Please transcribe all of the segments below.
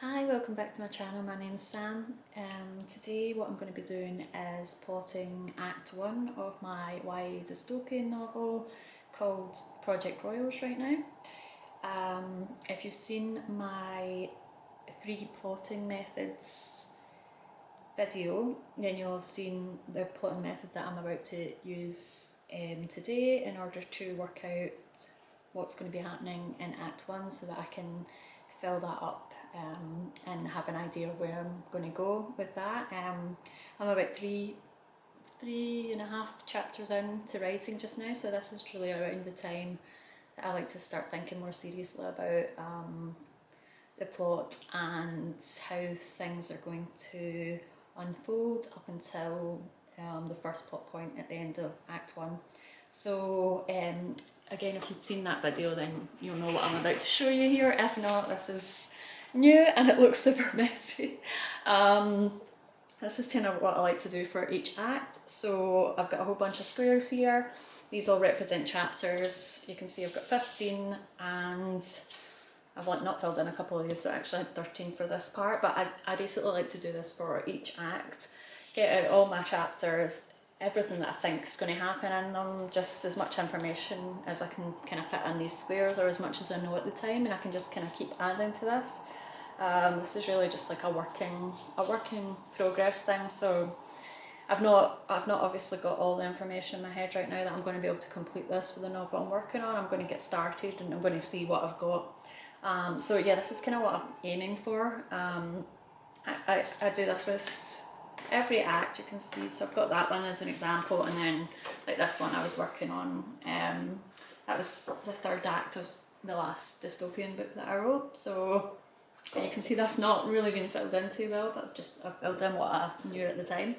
Hi, welcome back to my channel. My name's Sam. Today what I'm going to be doing is plotting Act 1 of my YA dystopian novel called Project Royals right now. If you've seen my 3 plotting methods video, then you'll have seen the plotting method that I'm about to use today in order to work out what's going to be happening in Act 1 so that I can fill that up and have an idea of where I'm going to go with that. I'm about three and a half chapters into writing just now, so this is truly around the time that I like to start thinking more seriously about the plot and how things are going to unfold up until the first plot point at the end of Act 1. So again, if you'd seen that video, then you'll know what I'm about to show you here. If not, this is new and it looks super messy. This is kind of what I like to do for each act. So I've got a whole bunch of squares here. These all represent chapters. You can see I've got 15 and I've not filled in a couple of these, so I actually had 13 for this part, but I basically like to do this for each act, get out all my chapters, everything that I think is going to happen in them, just as much information as I can kind of fit in these squares, or as much as I know at the time, and I can just kind of keep adding to this. This is really just like a working progress thing, so I've not obviously got all the information in my head right now that I'm going to be able to complete this for the novel I'm working on. I'm going to get started and I'm going to see what I've got. So yeah, this is kind of what I'm aiming for. I do this with every act, you can see, so I've got that one as an example, and then like this one I was working on, that was the third act of the last dystopian book that I wrote, so you can see that's not really been filled in too well, but I've filled in what I knew at the time.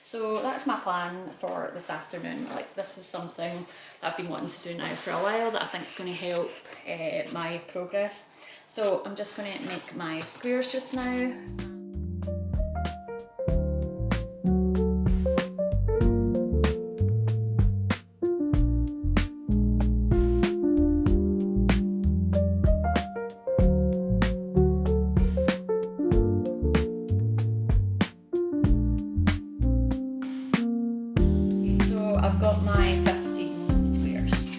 So that's my plan for this afternoon. Like, this is something that I've been wanting to do now for a while that I think is going to help my progress. So I'm just going to make my squares just now. I've got my 15 squares.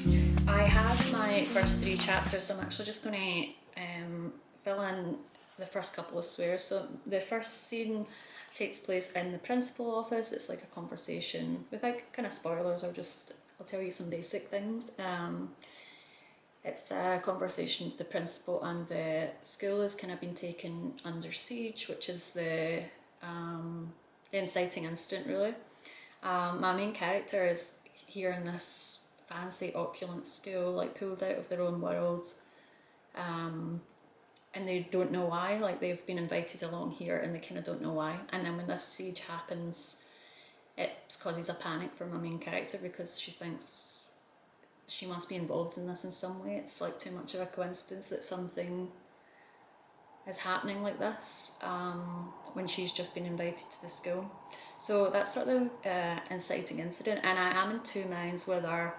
I have my first 3 chapters, so I'm actually just going to fill in the first couple of squares. So the first scene takes place in the principal office. It's like a conversation without kind of spoilers, I'll tell you some basic things. It's a conversation with the principal, and the school has kind of been taken under siege, which is the inciting incident really. My main character is here in this fancy opulent school, like pulled out of their own world, and they don't know why. Like, they've been invited along here and they kind of don't know why, and then when this siege happens, it causes a panic for my main character because she thinks she must be involved in this in some way. It's like too much of a coincidence that something is happening like this when she's just been invited to the school. So that's sort of inciting incident, and I am in 2 minds whether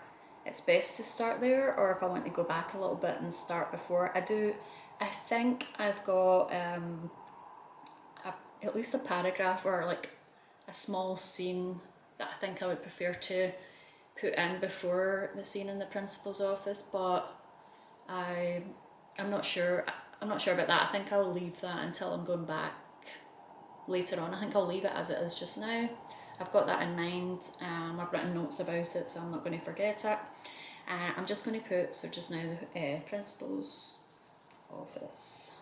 it's best to start there or if I want to go back a little bit and start before. I think I've got at least a paragraph or like a small scene that I think I would prefer to put in before the scene in the principal's office, but I'm not sure about that. I think I'll leave that until I'm going back later on. I think I'll leave it as it is just now. I've got that in mind. I've written notes about it, so I'm not going to forget it. I'm just going to put, so just now, the principal's office.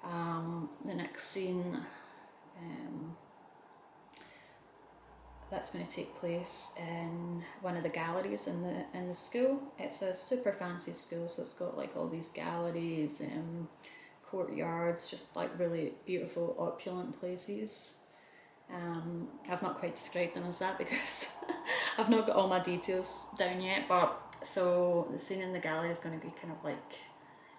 The next scene, that's going to take place in one of the galleries in the school. It's a super fancy school, so it's got like all these galleries, courtyards, just like really beautiful opulent places. I've not quite described them as that because I've not got all my details down yet, but so the scene in the gallery is going to be kind of like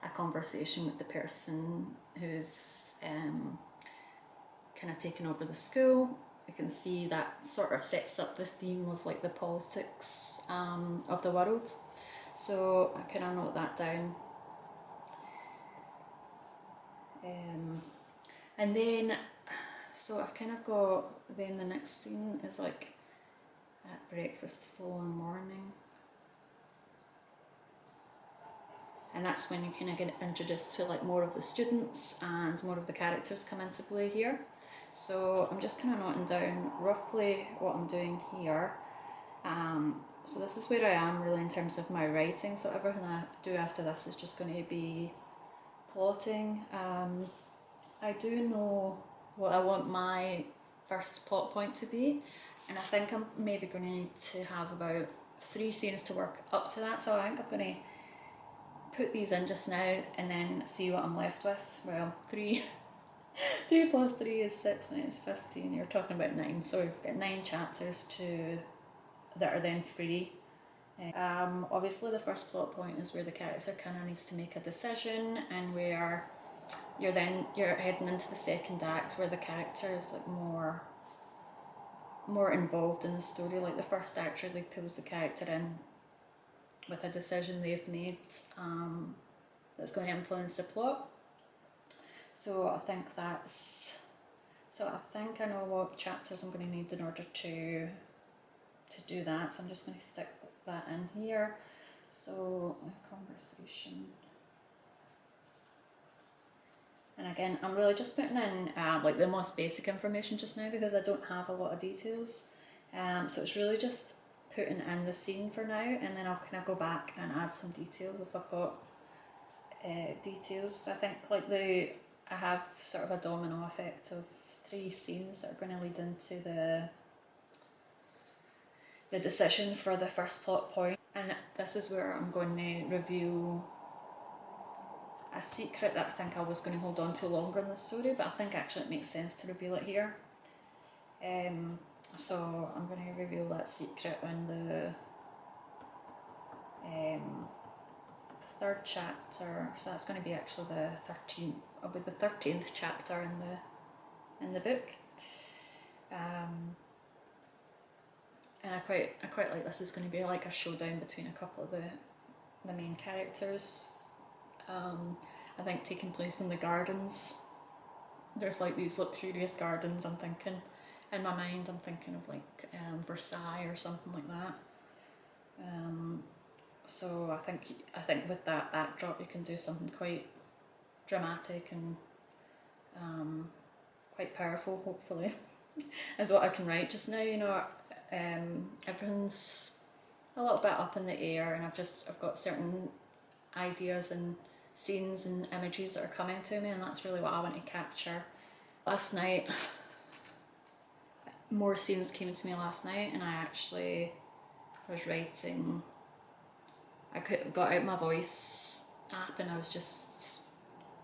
a conversation with the person who's kind of taken over the school. You can see that sort of sets up the theme of like the politics of the world, so I kind of note that down. And then, so I've kind of got, then the next scene is like at breakfast the following morning. And that's when you kind of get introduced to like more of the students and more of the characters come into play here. So I'm just kind of noting down roughly what I'm doing here. So this is where I am really in terms of my writing. So everything I do after this is just going to be plotting. I do know what I want my first plot point to be, and I think I'm maybe going to need to have about 3 scenes to work up to that. So I think I'm going to put these in just now and then see what I'm left with. Well, 3 plus 3 is 6, 9 is 15. You're talking about 9. So we've got 9 chapters that are then free. Obviously the first plot point is where the character kind of needs to make a decision, and where you're heading into the second act where the character is like more involved in the story. Like the first act really pulls the character in with a decision they've made that's going to influence the plot. So I think I know what chapters I'm going to need in order to do that. So I'm just going to stick that in here. So a conversation. And again, I'm really just putting in like the most basic information just now because I don't have a lot of details. So it's really just putting in the scene for now, and then I'll kind of go back and add some details if I've got details. I think like I have sort of a domino effect of 3 scenes that are going to lead into the decision for the first plot point. And this is where I'm going to reveal a secret that I think I was going to hold on to longer in the story, but I think actually it makes sense to reveal it here. So I'm going to reveal that secret in the 3rd chapter. So that's going to be actually the 13th. It'll be the 13th chapter in the book. And I quite like this is going to be like a showdown between a couple of the main characters. I think taking place in the gardens. There's like these luxurious gardens. I'm thinking in my mind, I'm thinking of like Versailles or something like that. So I think with that backdrop, you can do something quite dramatic and quite powerful. Hopefully, is what I can write just now. You know, everything's a little bit up in the air, and I've got certain ideas and scenes and images that are coming to me, and that's really what I want to capture. Last night, more scenes came to me last night, and I actually was writing. I got out my voice app and I was just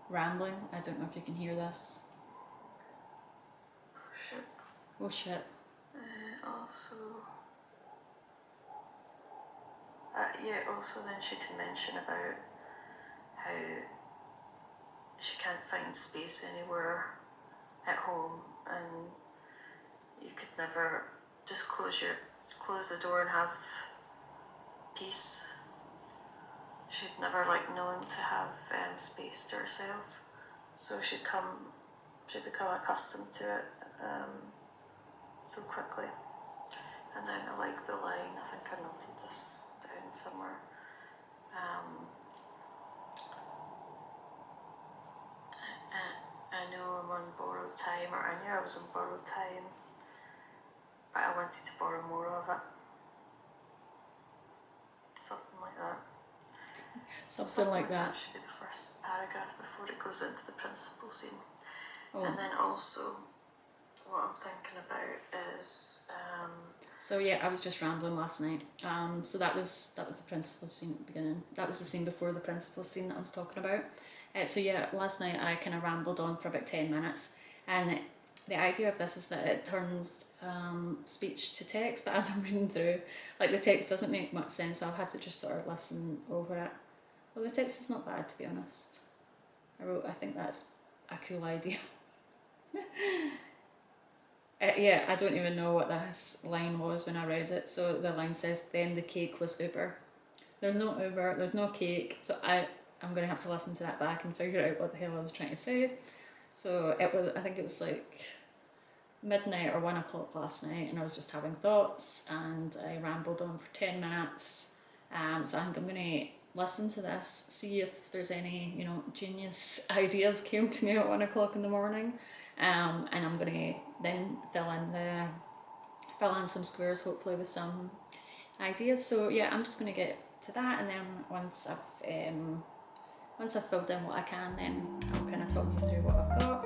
rambling. I don't know if you can hear this. Oh shit. Oh shit. Also then she did mention about how she can't find space anywhere at home, and you could never just close the door and have peace. She'd never known to have space to herself, so she'd become accustomed to it so quickly. And then I like the line, I think I noted this down somewhere. I know I'm on borrowed time, or I knew I was on borrowed time, but I wanted to borrow more of it. Something like that. Something like that. That should be the first paragraph before it goes into the principal scene. Oh. And then also, what I'm thinking about is... So yeah, I was just rambling last night. So that was the principal scene at the beginning. That was the scene before the principal scene that I was talking about. So yeah, last night I kind of rambled on for about 10 minutes, and the idea of this is that it turns speech to text, but as I'm reading through, like the text doesn't make much sense, so I've had to just sort of listen over it. Well, the text is not bad, to be honest. I think that's a cool idea. Yeah, I don't even know what this line was when I read it. So the line says, "Then the cake was Uber." There's no Uber, there's no cake. So I'm going to have to listen to that back and figure out what the hell I was trying to say. So it was, I think it was like midnight or 1 o'clock last night, and I was just having thoughts and I rambled on for 10 minutes. So I think I'm going to listen to this, see if there's any, you know, genius ideas came to me at 1 o'clock in the morning. And I'm going to then fill in some squares, hopefully with some ideas. So yeah, I'm just going to get to that, and then once I've filled in what I can, then I'll kind of talk you through what I've got.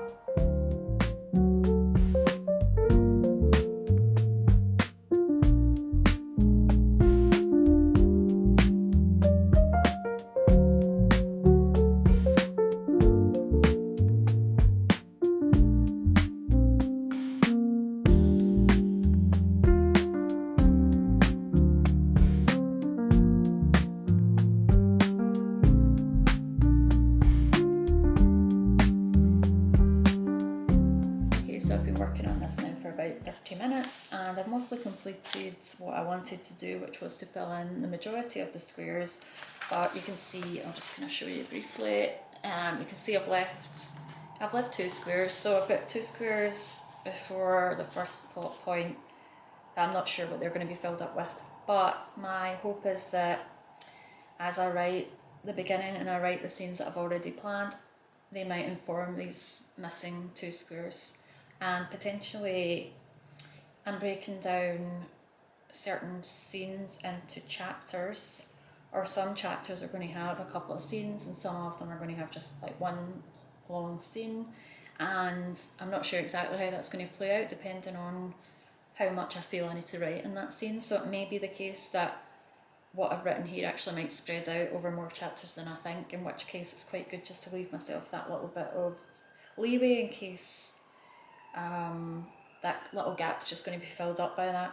So I've been working on this now for about 30 minutes, and I've mostly completed what I wanted to do, which was to fill in the majority of the squares. But you can see, I'm just going to show you briefly, you can see I've left 2 squares, so I've got 2 squares before the first plot point. I'm not sure what they're going to be filled up with, but my hope is that as I write the beginning and I write the scenes that I've already planned, they might inform these missing 2 squares. And potentially I'm breaking down certain scenes into chapters, or some chapters are going to have a couple of scenes and some of them are going to have just like one long scene, and I'm not sure exactly how that's going to play out depending on how much I feel I need to write in that scene. So it may be the case that what I've written here actually might spread out over more chapters than I think, in which case it's quite good just to leave myself that little bit of leeway in case that little gap's just going to be filled up by that.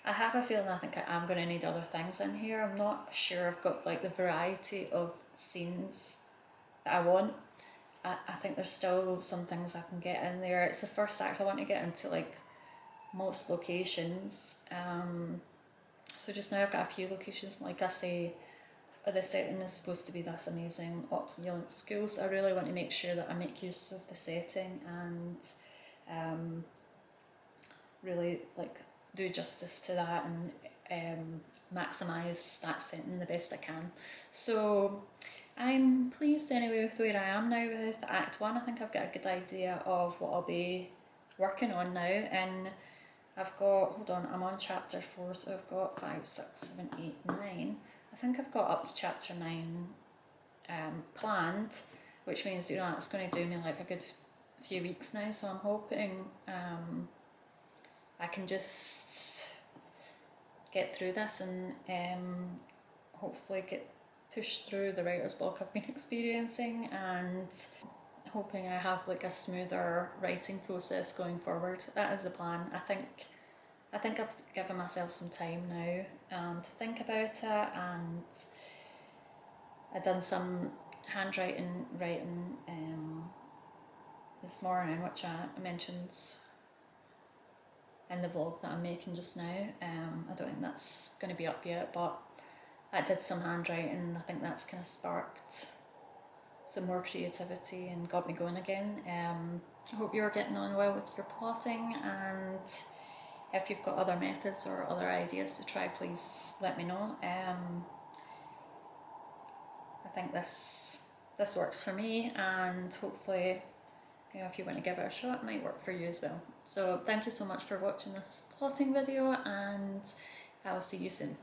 I have a feeling I think I am going to need other things in here. I'm not sure I've got like the variety of scenes that I want. I think there's still some things I can get in there. It's the first act, I want to get into like most locations. So just now I've got a few locations. Like I say, the setting is supposed to be this amazing opulent school, so I really want to make sure that I make use of the setting and really like do justice to that and maximise that setting the best I can. So I'm pleased anyway with where I am now with Act 1. I think I've got a good idea of what I'll be working on now, and I've got, hold on, I'm on chapter 4, so I've got 5, 6, 7, 8, 9. I think I've got up to chapter 9 planned, which means, you know, that's going to do me like a good few weeks now, so I'm hoping I can just get through this and hopefully get pushed through the writer's block I've been experiencing, and hoping I have like a smoother writing process going forward. That is the plan. I think I've given myself some time now to think about it, and I've done some writing this morning, which I mentioned in the vlog that I'm making just now. I don't think that's going to be up yet, but I did some handwriting. I think that's kind of sparked some more creativity and got me going again. I hope you're getting on well with your plotting, and if you've got other methods or other ideas to try, please let me know. I think this works for me, and hopefully, you know, if you want to give it a shot, it might work for you as well. So thank you so much for watching this plotting video, and I'll see you soon.